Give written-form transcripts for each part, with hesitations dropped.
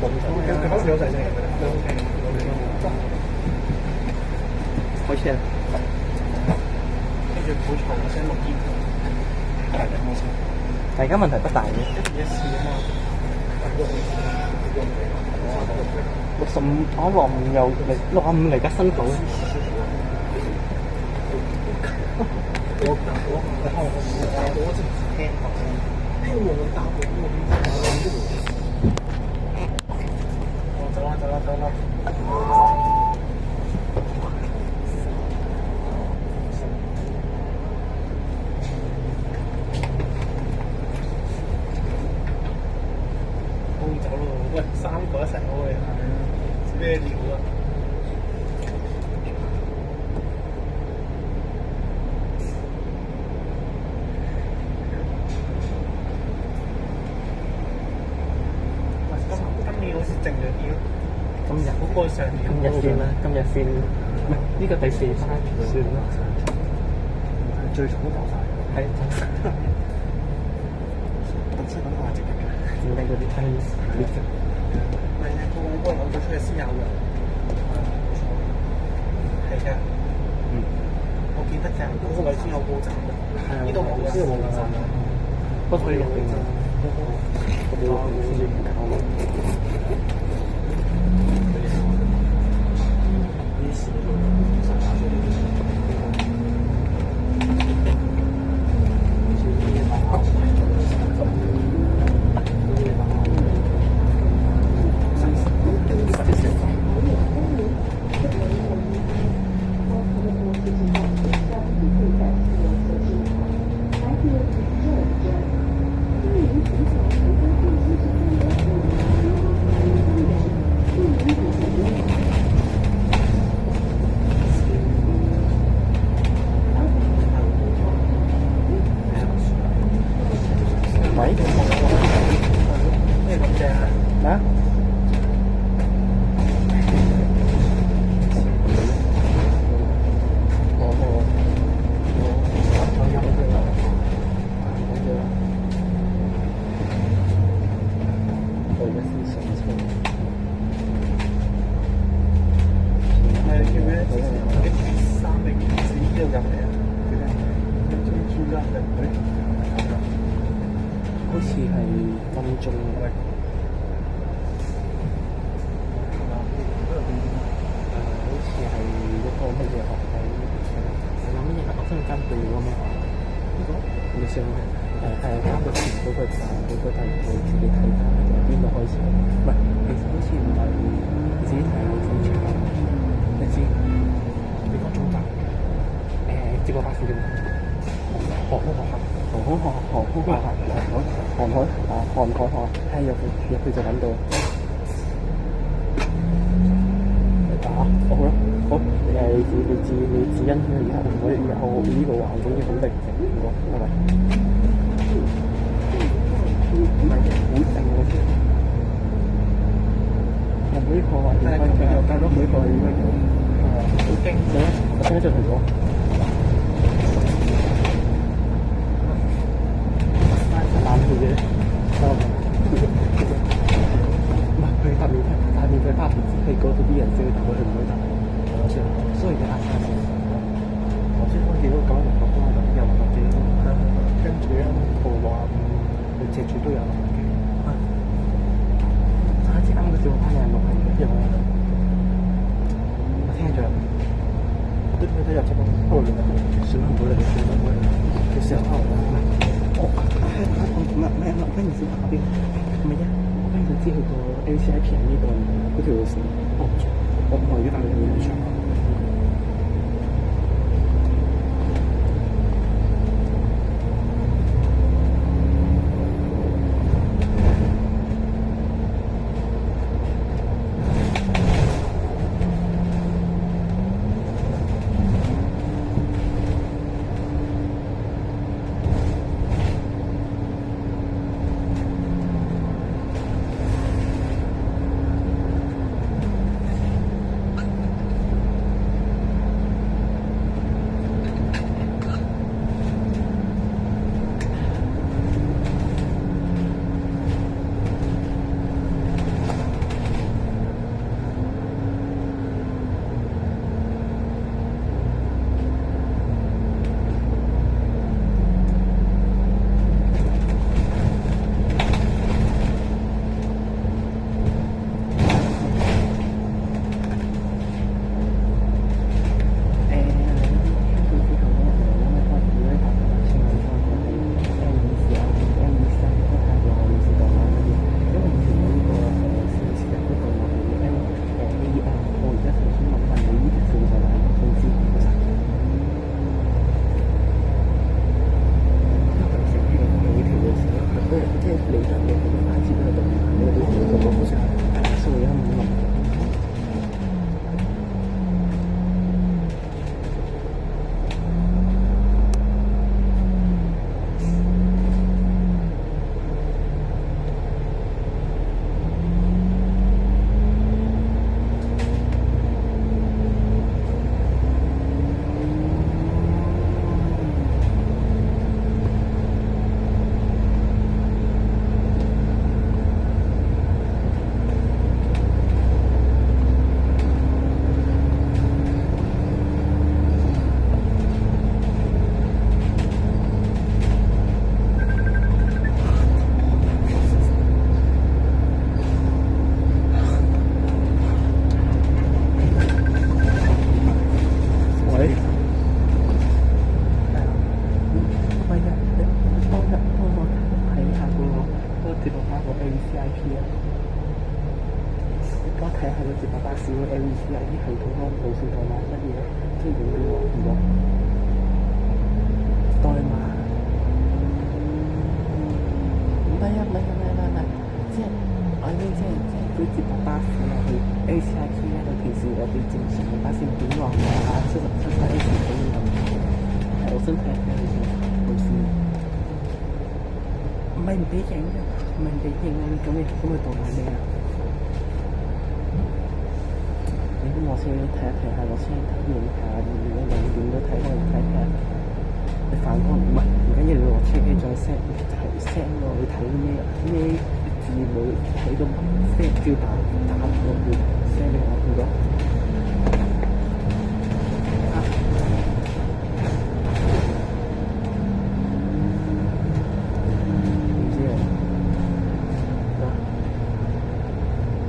佢嗰時好細聲嘅，佢 OK。開車啦，跟住唔好嘈聲錄音。係嘅，冇事。大家問題不大嘅。一試啊嘛。65，我65又嚟65嚟㗎辛苦。我自己聽講，我打過走啦。走咯，喂，3個一齊開啊！咩料啊？今年好似靜咗啲咯。今日好過上年。今日先啦，今日先，唔係呢個第4班算啦。最早都走晒。係。特色咁話直嘅。點解嗰啲係呢隻？唔係啊，個攞咗出去先有嘅。係㗎。我記得㗎，嗰個位先有高站嘅。呢度冇㗎。呢度冇㗎。不可以入邊㗎。我哋先至唔搞咯。好似係冧鐘喂，好似係嗰個乜嘢學校？有乜嘢學生監對嗰個咩學校？呢個你上監到前嗰個站嗰個題目自己睇翻，由邊度開始？唔係，其實好似唔係你自己睇好清楚。你知？你講總站接個巴士點？航空學校。航空學校，航海學，係入去就揾到。打好啦，好你指引以後我以後呢個環境要好寧靜，係咪？唔係好靜嘅先。我每個話點解又隔咗每個點樣樣？好驚你啊！我聽咗佢講。冷氣嘅，唔係佢搭面佢搭係嗰度啲人先會搭，佢唔會搭。所以嘅壓差先。頭先我見到9人落班又落機，跟住咧部話佢借住都有落機。上一次啱嗰時我班人落係有，我聽咗，都有執咯。算啦，唔好理，算啦，唔好理。佢成日敲我啦。我跟住先打邊，唔係啊！我跟住知佢個 LCI 平呢度嗰條線，我唔可以打你去場。睇下個接駁巴士嘅 LEC 啲系統咯，無線代碼乜嘢，即係用呢個如果代碼唔係，即係我呢即係佢接駁巴士落去 ACIQ 咧，佢平時我哋正常嘅巴士點落啊77A 時咁樣，係我想睇下呢個無線，唔係唔俾影嘅，唔係唔俾影啊！你咁咪當係咩啊？你咁我先睇一睇下，我先睇完下，如果兩點都睇開，睇下你反方唔係唔緊要，你落車機再 send 落去睇咩字母睇到 send 照打落去 send 俾我見到啊！唔知啊，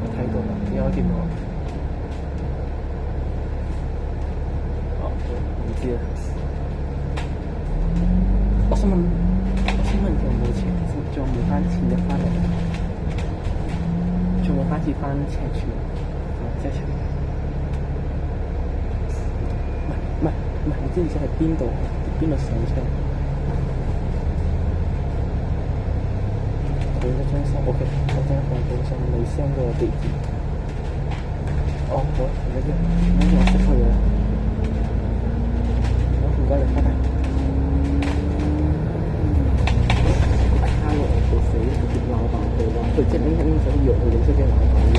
我睇到啦，你可以見到。唔知啊！我想問仲有冇車？仲冇班次一翻嚟？仲冇班次翻赤柱？即係唔係，你知唔知喺邊度上車？影咗張相 ，OK， 我真係放張相，你 send 個地址。哦，好，唔緊要，我識佢啦。唔該你，拜拜。哈羅我死，直接鬧爆佢啦！佢即係拎手藥去影出嘅鬧爆嘅。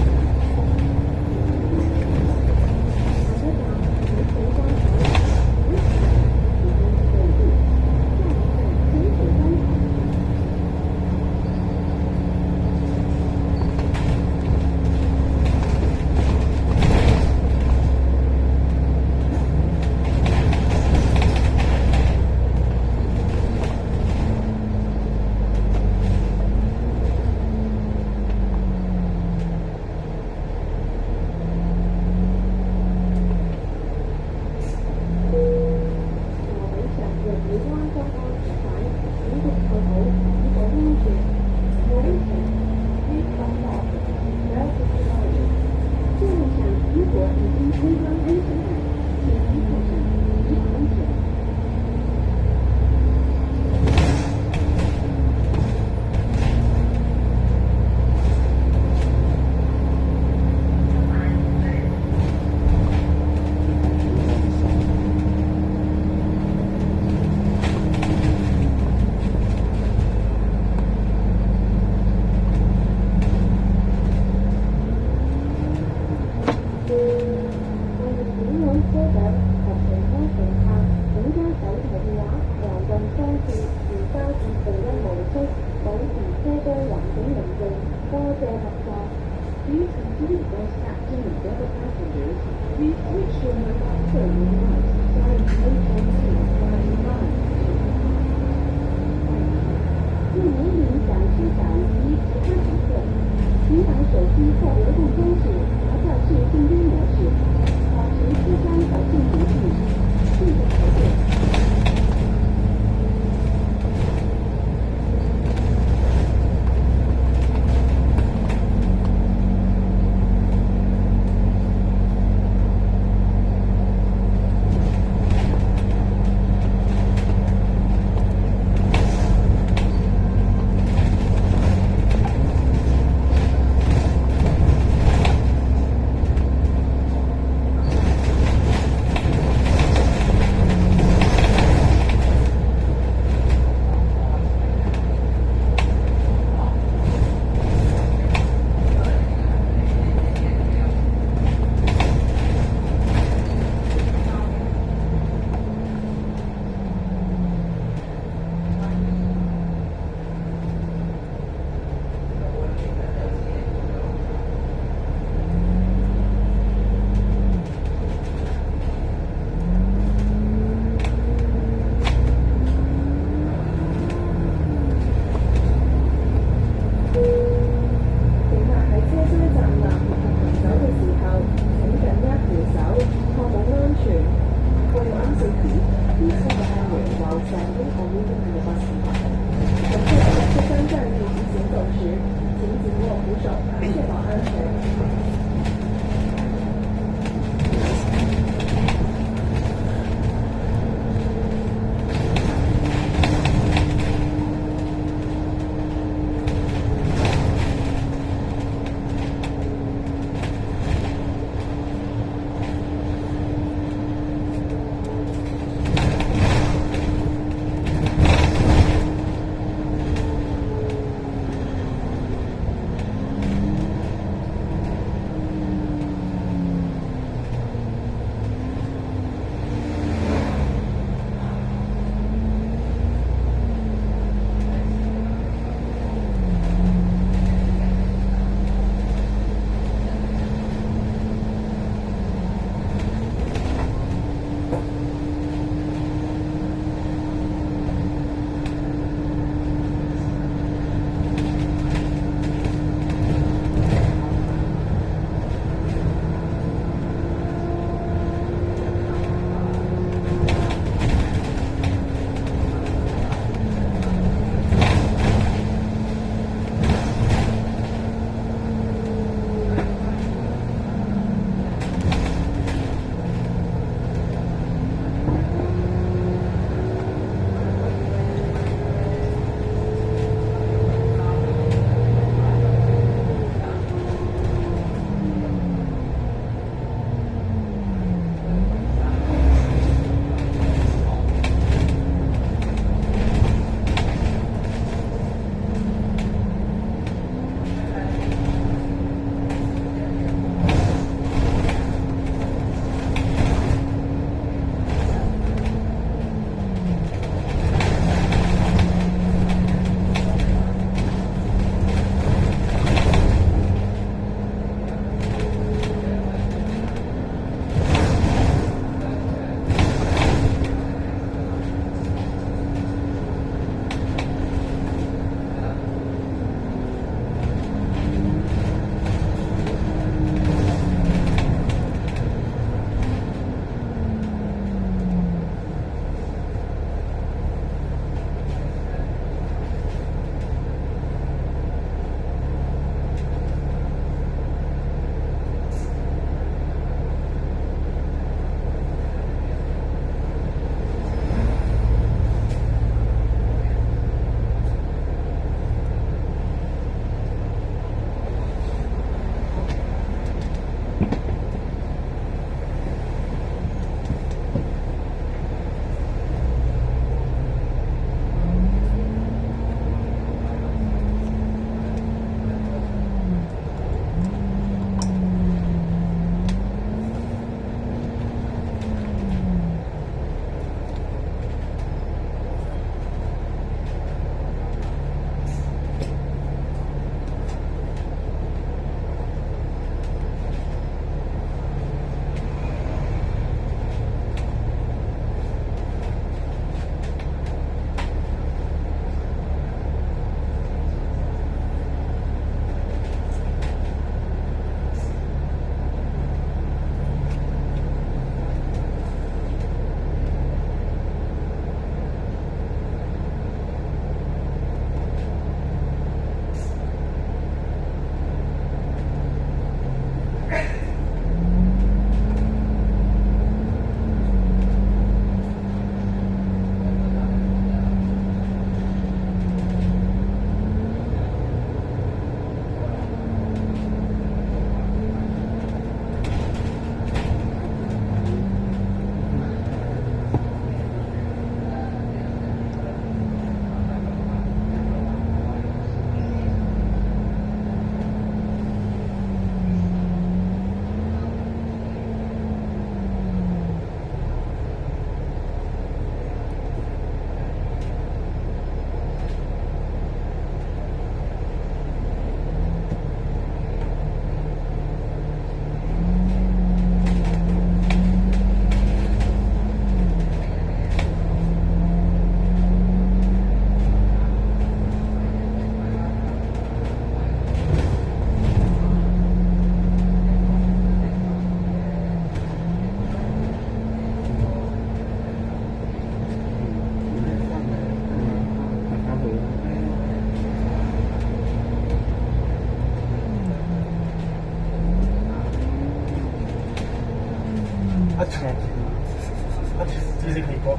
知識奇果，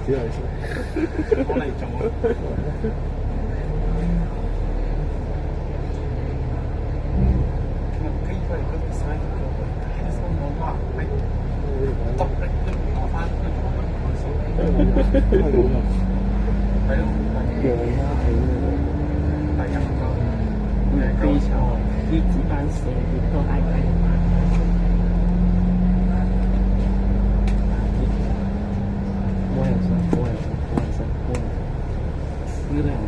只係先。我嚟做。咁機會嗰啲細嘅，其實我話係特別攞翻去做乜開心？係咯，養啦喺第一個非常啲子彈射亦都係喺冇人想，冇人想，冇人想，冇人呢兩個。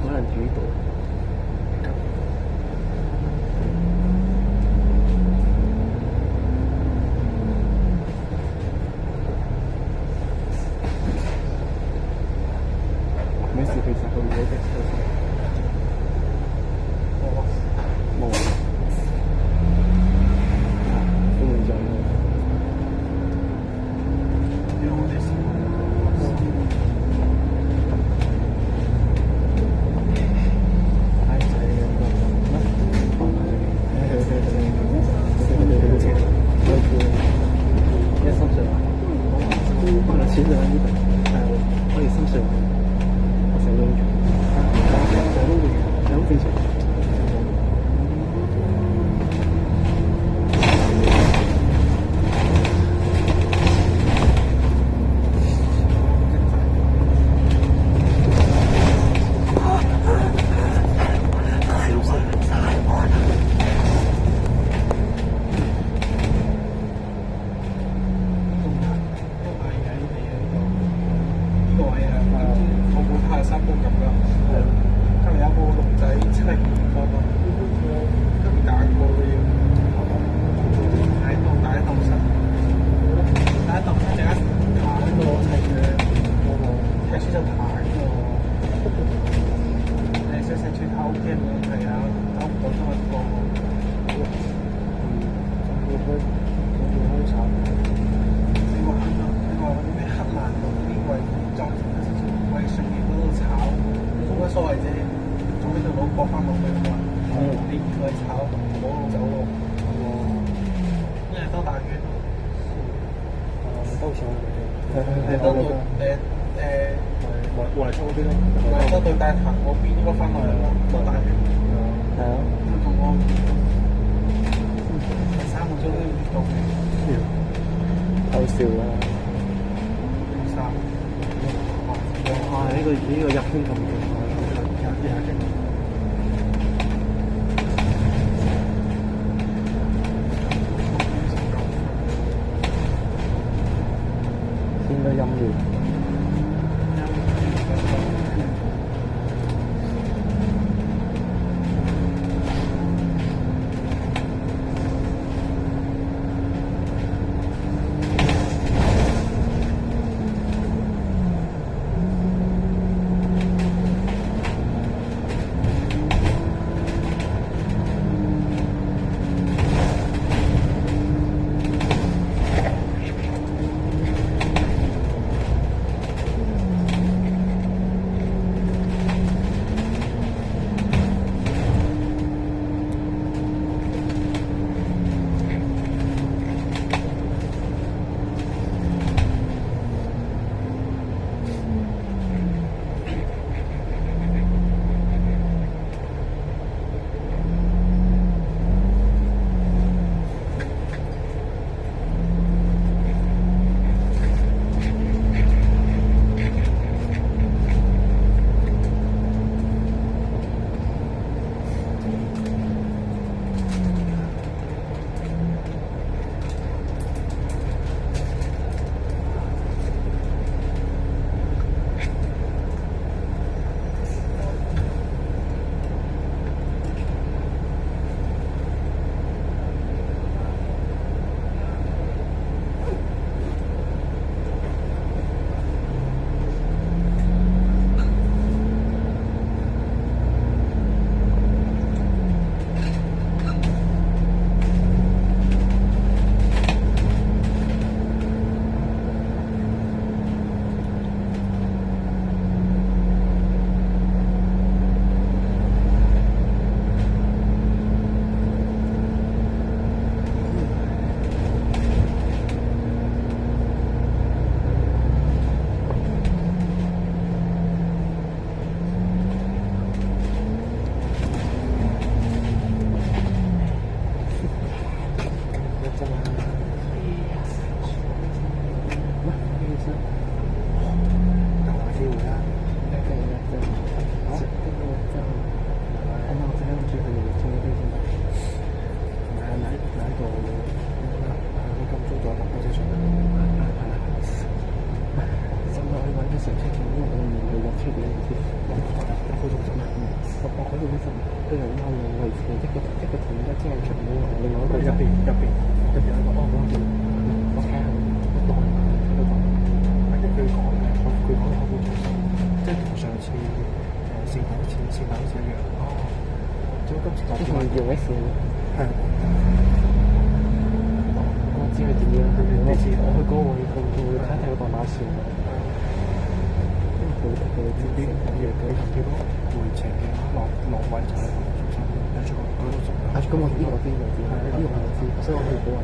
可能煮到。沒事，其實佢冇嘅，冇啊，根本就冇。因為我哋太仔嘅個乜放埋一心上環，可能錢就喺呢度，但係可以心上環，我成日都有正常。都對大潭嗰邊應該翻落嚟咯，都大圈。係啊。咁同我3個鐘都要到嘅。偷笑啦。哇！呢個入圈咁勁，應該陰亂。都有優嘅位置，一個點咧，即係出面另外一個入邊有一個我睇下一個喺度講，跟住佢講嘅，佢講得好詳細，即係同上次聖誕節一樣。哦，只不過今次即係用一線，係。我知佢點樣，我去嗰個位，佢會睇個斑馬線，因為佢知啲幾多回程嘅落位就係中山一出嗰度做。咁我呢個知，所以我去嗰個。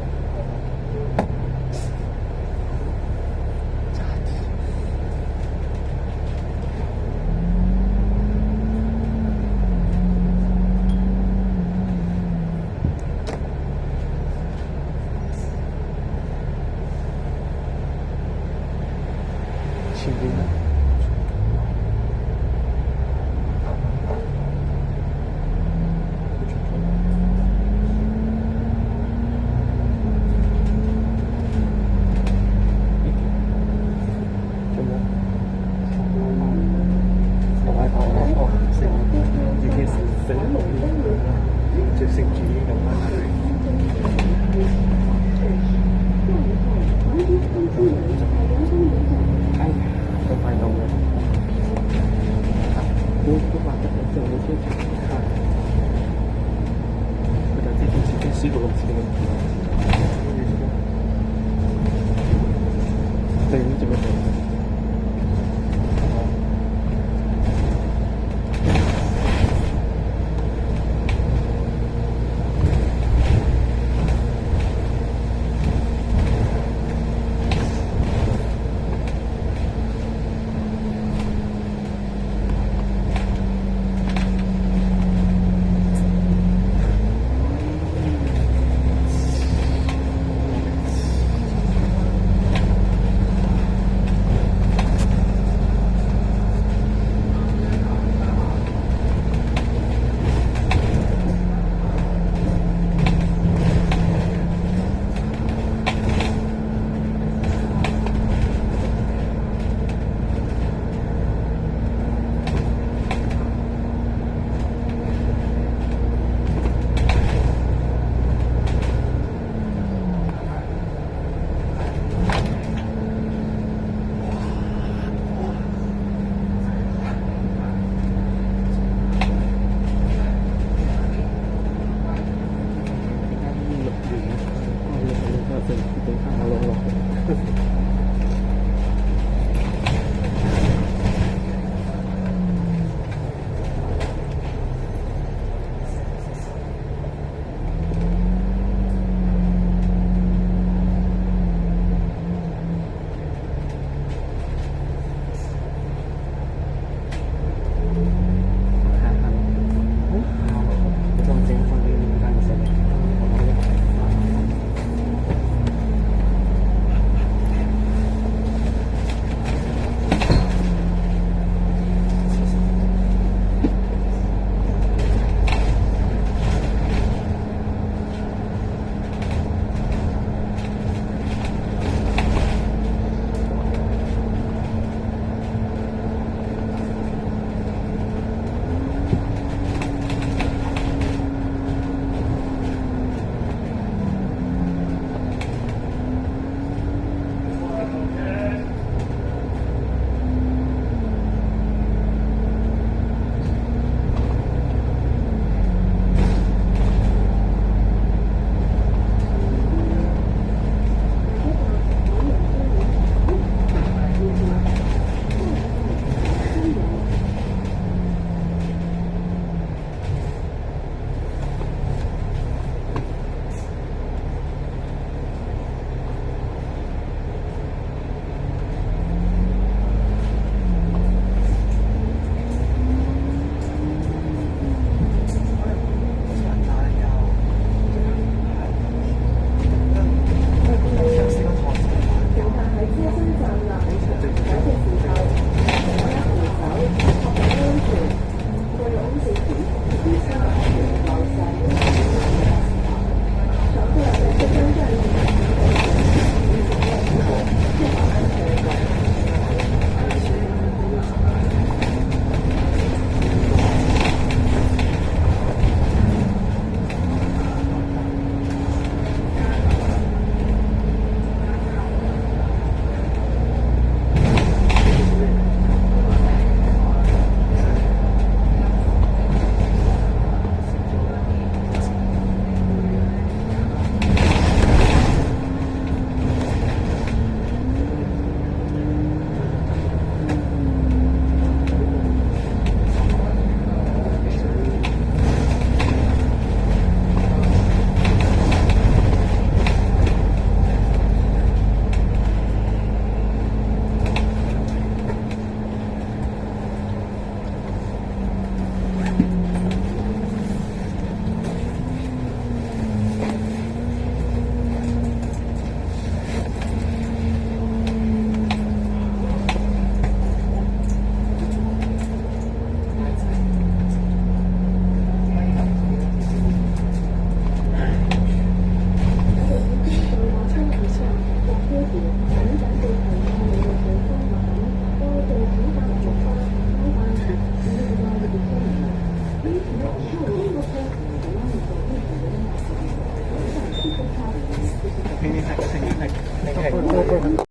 前邊咧，咁樣，已經死落即係聖主已經咁樣係。都快到嘅，都話得就冇出場，佢就知自己輸過6次嘅，對呢隻乜嘢？你係。